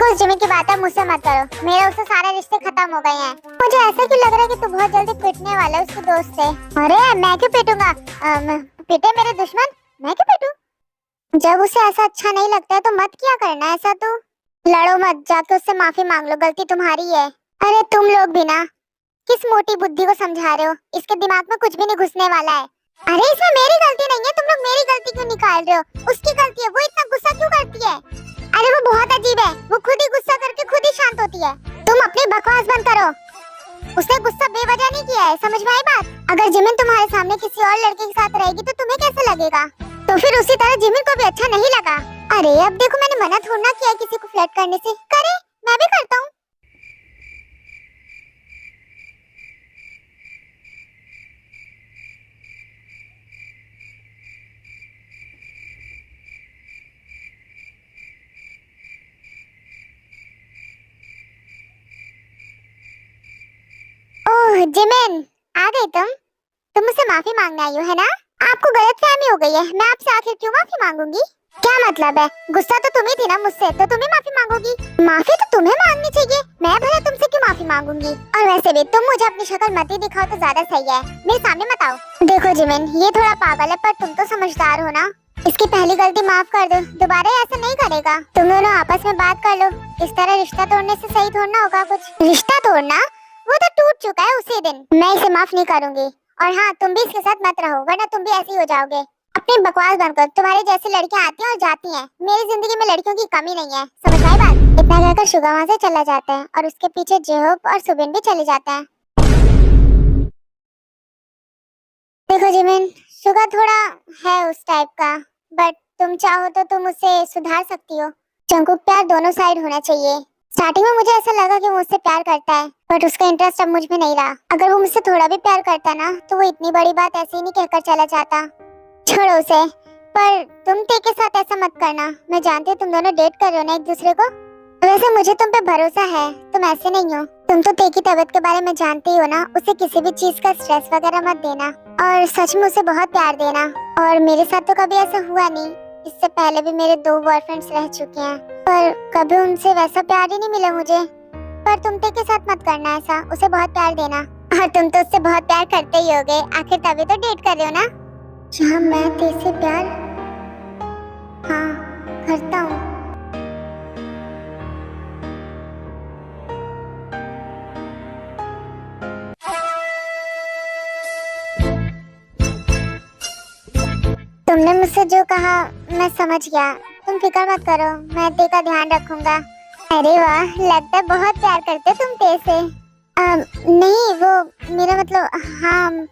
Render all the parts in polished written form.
उस जिमी की बात है मुझसे मत करो, मेरे उससे सारे रिश्ते खत्म हो गए हैं। मुझे ऐसा क्यों लग रहा है कि तू बहुत जल्दी पिटने वाला है उसके दोस्त से। अरे मैं क्यों पिटूंगा? पिटे मेरे दुश्मन, मैं क्यों पिटूं? जब उसे ऐसा अच्छा नहीं लगता है तो मत क्या करना ऐसा। तू लड़ो मत, जाके उससे माफी मांग लो, गलती तुम्हारी है। अरे तुम लोग भी ना किस मोटी बुद्धि को समझा रहे हो, इसके दिमाग में कुछ भी नहीं घुसने वाला है। अरे इसमें मेरी गलती नहीं है, तुम लोग मेरी गलती क्यों निकाल रहे हो? उसकी गलती है, वो इतना गुस्सा क्यों करती है? अरे वो बहुत अजीब है, वो खुद ही गुस्सा करके खुद ही शांत होती है। तुम अपनी बकवास बंद करो, उसने गुस्सा बेवजह नहीं किया है, समझ में आई बात? अगर जिमिन तुम्हारे सामने किसी और लड़के के साथ रहेगी तो तुम्हें कैसे लगेगा? तो फिर उसी तरह जिमिन को भी अच्छा नहीं लगा। अरे अब देखो, मैंने मना थोड़ा ना किया किसी को फ्लर्ट करने से, करे मैं भी करता हूँ। ओह जिमिन, आ गई तुम मुझसे माफी मांगने आई हो है ना? आपको गलतफहमी हो गई है, मैं आपसे आखिर क्यों माफी मांगूंगी? क्या मतलब है? गुस्सा तो तुम ही थी ना मुझसे, तो तुम ही माफी मांगोगी। माफी तो तुम्हें मांगनी चाहिए, मैं भला तुमसे क्यों माफी मांगूंगी? और वैसे भी तुम मुझे अपनी शक्ल मत ही दिखाओ तो ज्यादा सही है, मेरे सामने मत आओ। देखो जिमिन, ये थोड़ा पागल है पर तुम तो समझदार हो ना, इसकी पहली गलती माफ कर दो, दोबारा ऐसा नहीं करेगा। तुम दोनों आपस में बात कर लो, इस तरह रिश्ता तोड़ने से सही थोड़ा होगा कुछ। रिश्ता तोड़ना? वो तो टूट चुका है उसी दिन, मैं इसे माफ नहीं करूंगी। और हाँ, तुम भी इसके साथ मत रहो वरना तुम भी ऐसी हो जाओगे। अपनी बकवास बंद कर, तुम्हारी जैसी लड़कियां आती हैं और जाती हैं, मेरी जिंदगी में लड़कियों की कमी नहीं है, समझ में आई बात? इतना कहकर शुगा वहाँ से चला जाता है और उसके पीछे जेहोप और सुबिन भी चले जाते हैं। देखो जिमिन, शुगा थोड़ा है उस टाइप का, बट तुम चाहो तो तुम उसे सुधार सकती हो। जंकुक प्यार दोनों साइड होना चाहिए। स्टार्टिंग में मुझे ऐसा लगा कि वो मुझसे प्यार करता है, बट उसका इंटरेस्ट अब मुझ में नहीं रहा। अगर वो मुझसे थोड़ा भी प्यार करता ना तो वो इतनी बड़ी बात ऐसे ही नहीं कहकर चला जाता। छोड़ो उसे, पर तुम टे के साथ ऐसा मत करना, मैं जानती हूँ तुम दोनों डेट कर रहे हो ना एक दूसरे को। वैसे मुझे तुम पे भरोसा है, तुम ऐसे नहीं हो। तुम तो टे की तबीयत के बारे में जानते ही हो ना, उसे किसी भी चीज का स्ट्रेस वगैरह मत देना, और सच में उसे बहुत प्यार देना। और मेरे साथ तो कभी ऐसा हुआ नहीं, इससे पहले भी मेरे 2 बॉयफ्रेंड्स रह चुके हैं, पर कभी उनसे वैसा प्यार ही नहीं मिला मुझे। पर तुम टे के साथ मत करना ऐसा, उसे बहुत प्यार देना। और तुम तो उससे बहुत प्यार करते ही होगे, आखिर तभी तो डेट कर रहे हो ना। जहाँ मैं तेरे से प्यार, हाँ करता हूँ। तुमने मुझसे जो कहा मैं समझ गया, तुम फिक्र मत करो, मैं ते का ध्यान रखूंगा। अरे वाह, लगता है बहुत प्यार करते तुम ते से। नहीं वो मेरा मतलब, हाँ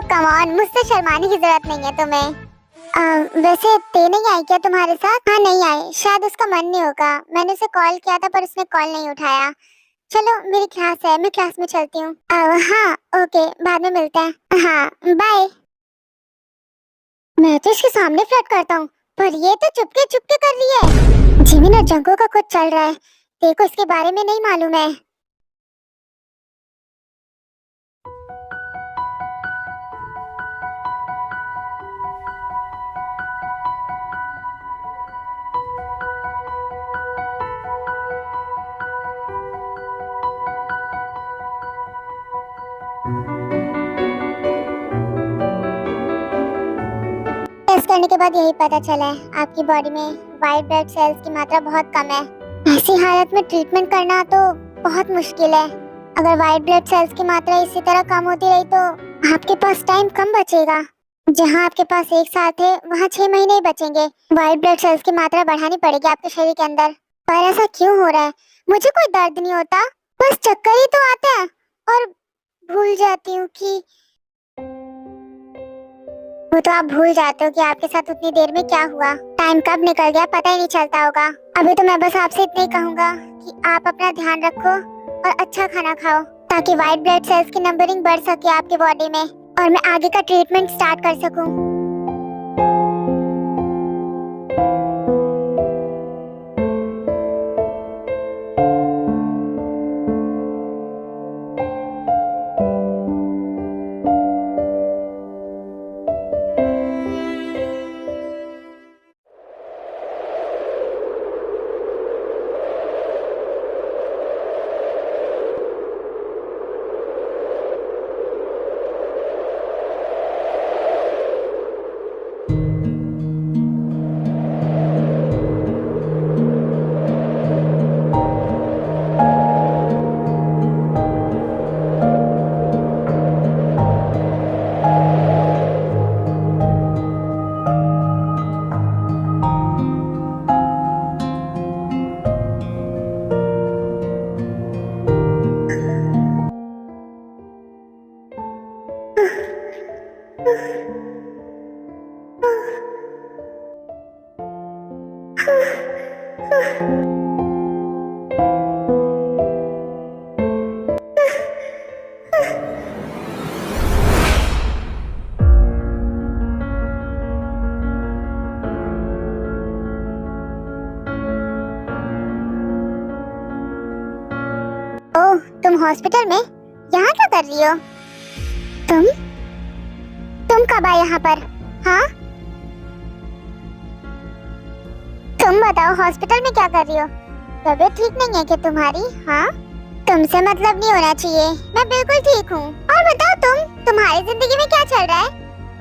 कम ऑन, मुझसे शर्माने की जरूरत नहीं है तुम्हें। वैसे ते नहीं आई क्या तुम्हारे साथ? हाँ नहीं आई, शायद उसका मन नहीं होगा, मैंने उसे कॉल किया था पर उसने कॉल नहीं उठाया। चलो मेरी क्लास है, मैं क्लास में चलती हूँ। हाँ ओके, बाद में मिलते हैं, हाँ बाय। मैं तो इसके सामने फ्लर्ट करता हूँ, पर ये तो चुपके चुपके कर रही है। जिमिन और जंको का कुछ चल रहा है, देखो इसके बारे में नहीं मालूम है। टेस्ट करने के बाद यही पता चला है, आपकी बॉडी में व्हाइट ब्लड सेल्स की मात्रा बहुत कम है। ऐसी हालत में ट्रीटमेंट करना तो बहुत मुश्किल है। अगर व्हाइट ब्लड सेल्स की मात्रा इसी तरह कम होती रही तो आपके पास टाइम कम बचेगा। जहां आपके पास 1 साल थे वहां 6 महीने ही बचेंगे। व्हाइट ब्लड सेल्स की मात्रा बढ़ानी पड़ेगी आपके शरीर के अंदर। पर ऐसा क्यों हो रहा है? मुझे कोई दर्द नहीं होता, बस चक्कर ही तो आता है और भूल जाती हूँ कि वो तो आप भूल जाते हो कि आपके साथ उतनी देर में क्या हुआ। टाइम कब निकल गया पता ही नहीं चलता होगा। अभी तो मैं बस आपसे इतना ही कहूँगा कि आप अपना ध्यान रखो और अच्छा खाना खाओ, ताकि व्हाइट ब्लड सेल्स की नंबरिंग बढ़ सके आपकी बॉडी में और मैं आगे का ट्रीटमेंट स्टार्ट कर सकूं। ओह, तुम हॉस्पिटल में यहाँ क्या कर रही हो? तुम तुम कब आए यहाँ पर? हाँ, तुम बताओ हॉस्पिटल में क्या कर रही हो? तबीयत ठीक नहीं है क्या तुम्हारी? हाँ, तुमसे मतलब नहीं होना चाहिए, मैं बिल्कुल ठीक हूँ। और बताओ तुम्हारी जिंदगी में क्या चल रहा है?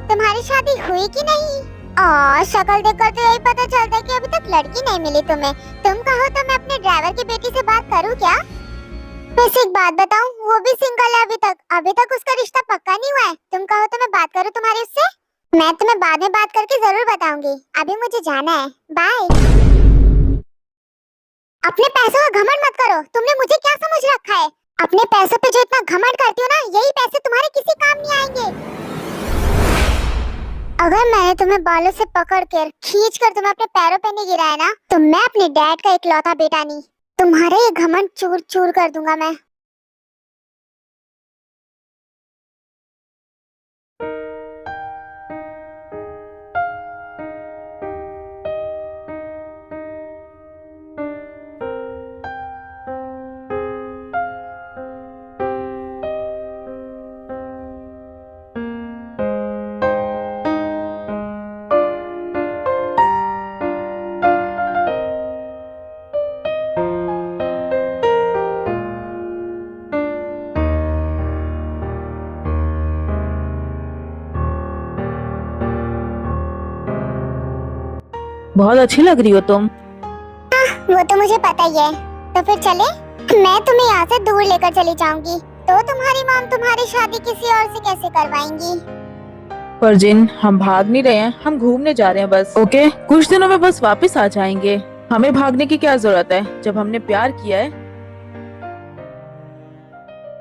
तुम्हारी शादी हुई कि नहीं? शक्ल देखकर तो यही पता चलता है कि अभी तक लड़की नहीं मिली तुम्हें। तुम कहो तो मैं अपने ड्राइवर की बेटी से बात करूँ क्या? वैसे एक बात बताऊं, वो भी सिंगल है अभी तक उसका रिश्ता पक्का नहीं हुआ है। तुम कहो तो मैं बात करूं तुम्हारे उससे? मैं तुम्हें बाद में बात करके जरूर बताऊंगी, अभी मुझे जाना है, बाय। अपने पैसों का घमंड मत करो, तुमने मुझे क्या समझ रखा है? अपने पैसों पे जो इतना घमंड करती हो ना, यही पैसे तुम्हारे किसी काम नहीं आएंगे। अगर मैंने तुम्हें बालों से पकड़ कर खींच कर तुम्हें अपने पैरों पे नहीं गिराया ना, तो मैं अपने डैड का इकलौता बेटा नहीं, तुम्हारे ये घमंड चूर चूर कर दूंगा मैं। बहुत अच्छी लग रही हो तुम। वो तो मुझे पता ही है, तो फिर चले? मैं तुम्हें यहाँ से दूर लेकर चली जाऊंगी, तो तुम्हारी मॉम तुम्हारी शादी किसी और से कैसे करवाएंगी? पर जिन, हम भाग नहीं रहे हैं, हम घूमने जा रहे हैं बस। ओके, कुछ दिनों में बस वापस आ जाएंगे। हमें भागने की क्या जरूरत है जब हमने प्यार किया है।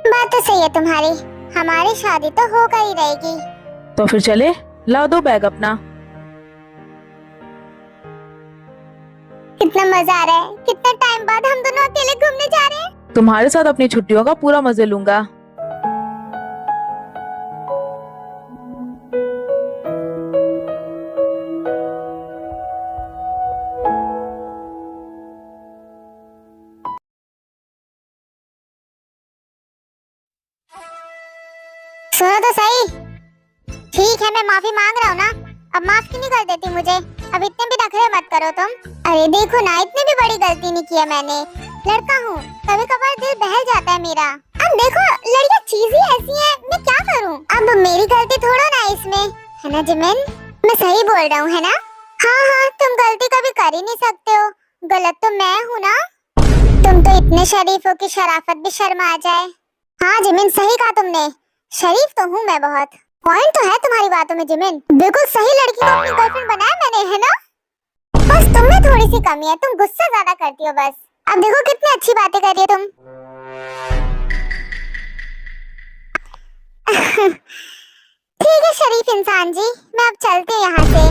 बात तो सही है तुम्हारी, हमारी शादी तो होकर ही रहेगी। तो फिर चले, ला दो बैग अपना। कितना मजा आ रहा है, कितना टाइम बाद हम दोनों अकेले घूमने जा रहे हैं। तुम्हारे साथ अपनी छुट्टियों का पूरा मजे लूंगा। सुनो तो सही, ठीक है मैं माफी मांग रहा हूँ ना, अब माफ क्यों नहीं कर देती मुझे? अब इतने भी नखरे मत करो तुम। अरे देखो ना, इतनी भी बड़ी गलती नहीं की है मैंने, लड़का हूँ, कभी कभार दिल बहल जाता है मेरा। अब देखो लड़कियां चीज ही ऐसी है, मैं क्या करूँ? अब मेरी गलती थोड़ा ना इसमें, है ना जिमिन? मैं सही बोल रहा हूँ है ना? हाँ, तुम गलती कभी कर ही नहीं सकते हो, गलत तो मैं हूँ ना। तुम तो इतने शरीफ हो कि शराफत भी शर्म आ जाए। हाँ जिमिन, सही कहा तुमने, शरीफ तो हूँ मैं बहुत। पॉइंट तो है तुम्हारी बातों में जिमिन, बिल्कुल सही लड़की को अपनी गर्लफ्रेंड बनाया मैंने, है ना? बस तुम में थोड़ी सी कमी है, तुम गुस्सा ज्यादा करती हो बस। अब देखो कितनी अच्छी बातें कर रही हो तुम। ठीक है शरीफ इंसान जी, मैं अब चलती हूँ यहाँ से।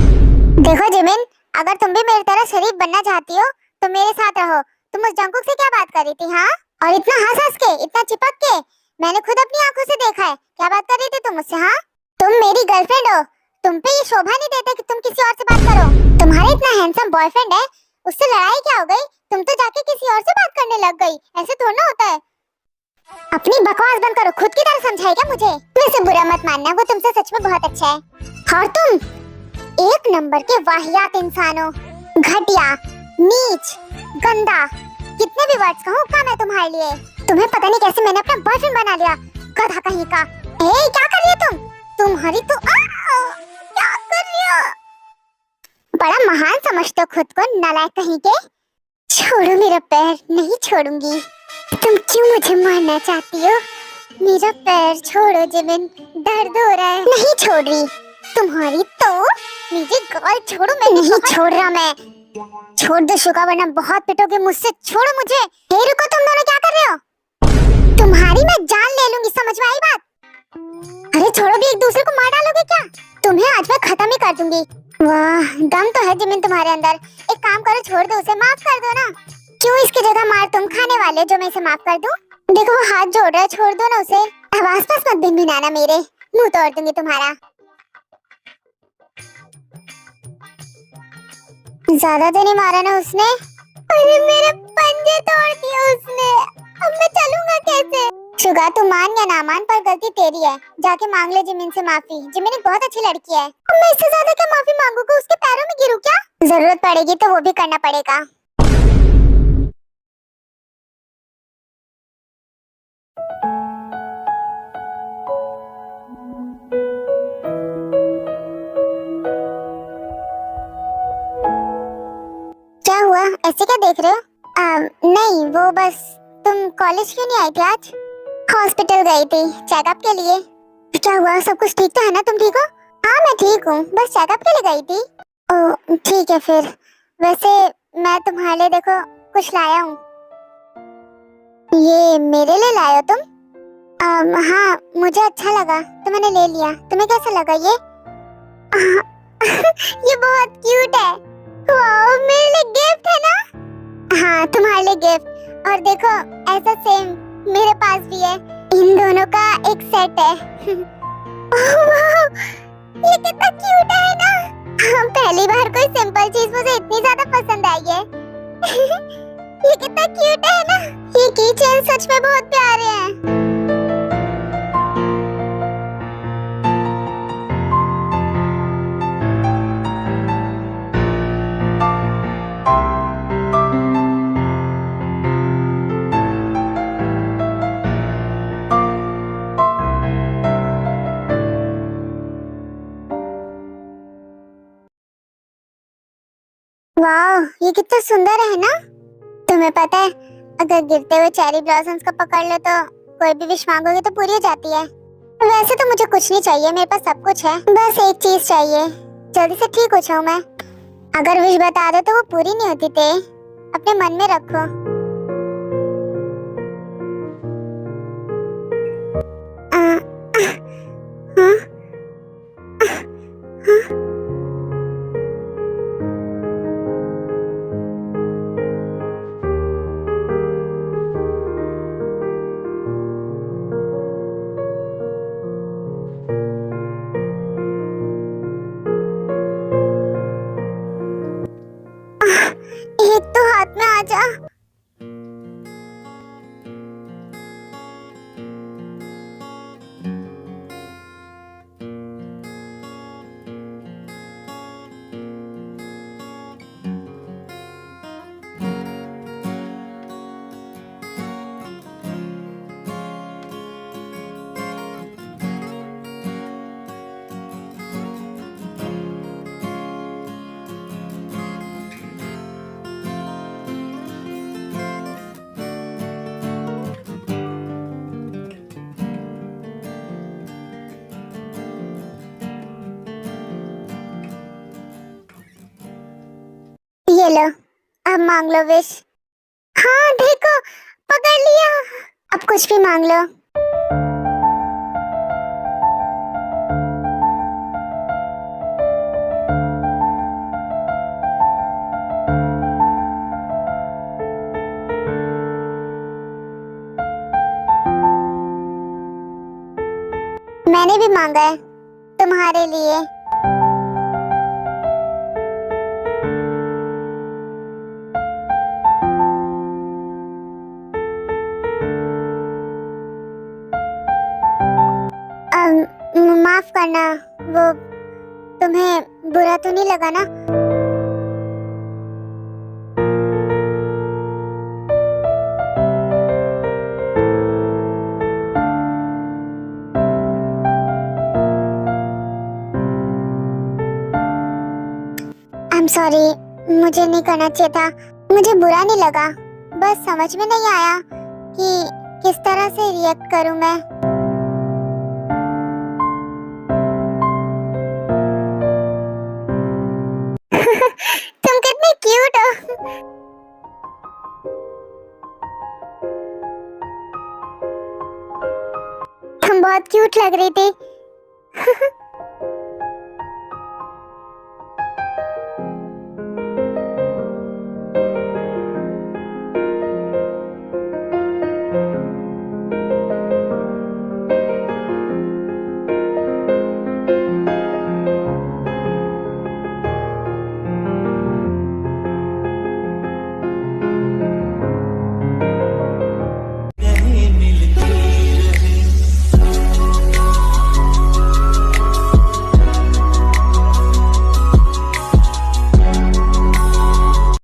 देखो जिमिन, अगर तुम भी मेरी तरह शरीफ बनना चाहती हो तो मेरे साथ रहो। तुम उस जंकुक से क्या बात कर रही थी? हाँ, और इतना हंस हंस के, इतना चिपक के, मैंने खुद अपनी आंखों से देखा है। क्या बात कर रही थी तुम मुझसे? हाँ, तुम मेरी गर्लफ्रेंड हो, तुम पे ये शोभा नहीं देता कि तुम किसी और से बात करो। तुम्हारा इतना हैंडसम बॉयफ्रेंड है, उससे लड़ाई क्या हो गई? तुम तो जाके किसी और से बात करने लग गई, ऐसे थोड़ा ना होता है। अपनी बकवास बंद करो, खुद की तरह समझाई क्या मुझे? वैसे बुरा मत मानना, वो तुमसे सच में बहुत अच्छा है। और तुम एक नंबर के वाहियात इंसान हो, घटिया, नीच, गंदा, कितने भी वर्ड्स कहूँ कम है तुम्हारे लिए। तुम्हें पता नहीं कैसे मैंने अपना बॉयफ्रेंड बना लिया, गधा कहीं का। ए, क्या कर रही हो तुम? तुम्हारी तो क्या कर रही हो? बड़ा महान समझते हो खुद को, नालायक कहीं के। छोड़ो मेरा पैर, नहीं छोड़ूंगी। तुम क्यों मुझे मारना चाहती हो? मेरा पैर छोड़ो जिमिन, दर्द हो रहा है। नहीं छोड़ रही, तुम्हारी तो मेरी गाल छोड़ो। मैं नहीं छोड़ रहा, मैं छोड़ दो शुगा, वरना बहुत पिटोगे मुझसे। छोड़ो मुझे। हे रुको, तुम दोनों क्या कर रहे हो? तुम्हारी मैं जान ले लूंगी, समझ में आई बात? अरे छोड़ो भी, एक दूसरे को मार डालोगे क्या? तुम्हें आज मैं खत्म ही कर दूंगी। वाह, दम तो है जिमिन तुम्हारे अंदर। एक काम करो, छोड़ दो उसे, माफ कर दो ना। क्यों इसकी जगह मार तुम खाने वाले जो मैं इसे माफ कर दूं? देखो वो हाथ जोड़ रहा है, छोड़ दो ना उसे। अब आसपास मत भिनभिनाना, मेरे मुंह तोड़ दूंगी तुम्हारा। ज्यादा तो नहीं मारा ना उसने? अरे मेरे पंजे तोड़ दिए उसने। अब मैं चलूंगा कैसे? शुगा, तू मान या ना मान पर गलती तेरी है। जाके मांग ले जिमिन से माफी। जिमिन एक बहुत अच्छी लड़की है। अब मैं इससे ज्यादा क्या माफी मांगूंगा? उसके पैरों में गिरूं क्या? जरूरत पड़ेगी तो वो भी करना पड़ेगा। क्या हुआ, ऐसे क्या देख रहे हो? नहीं, वो बस, तुम कॉलेज क्यों नहीं आई थी आज? हॉस्पिटल गई थी चेकअप के लिए। क्या हुआ, सब कुछ ठीक तो है ना? तुम ठीक हो? हाँ मैं ठीक हूँ, बस चेकअप के लिए गई थी। ओह ठीक है फिर। वैसे मैं तुम्हारे लिए देखो कुछ लाया हूँ। ये मेरे लिए लाए हो तुम? हाँ, मुझे अच्छा लगा तो मैंने ले लिया। तुम्हें कैसा लगा ये? ये बहुत क्यूट है। वाह, मेरे लिए गिफ्ट है ना? हाँ तुम्हारे लिए गिफ्ट। और देखो, ऐसा सेम मेरे पास भी है। इन दोनों का एक सेट है। वाह, ये कितना क्यूट है ना? पहली बार कोई सिंपल चीज मुझे इतनी ज्यादा पसंद आई है। ये कितना क्यूट है ना? ये की चेन सच में बहुत प्यारे हैं। वाह, ये कितना सुंदर है ना? तुम्हें पता है, अगर गिरते हुए चेरी ब्लॉसम्स को पकड़ लो तो कोई भी विश मांगोगे तो पूरी हो जाती है। वैसे तो मुझे कुछ नहीं चाहिए, मेरे पास सब कुछ है। बस एक चीज चाहिए, जल्दी से ठीक हो जाऊं मैं। अगर विश बता दो तो वो पूरी नहीं होती थे, अपने मन में रखो। आ, हाँ, हाँ। एक तो हाथ में आ जा। ये लो, अब मांग लो विश। हाँ देखो, पकड़ लिया। अब कुछ भी मांग लो। मैंने भी मांगा है तुम्हारे लिए। माफ करना, वो तुम्हें बुरा तो नहीं लगा ना? आई एम सॉरी, मुझे नहीं करना चाहिए था। मुझे बुरा नहीं लगा, बस समझ में नहीं आया कि किस तरह से रिएक्ट करूं मैं। तुम कितनी क्यूट हो। तुम बहुत क्यूट लग रही थी।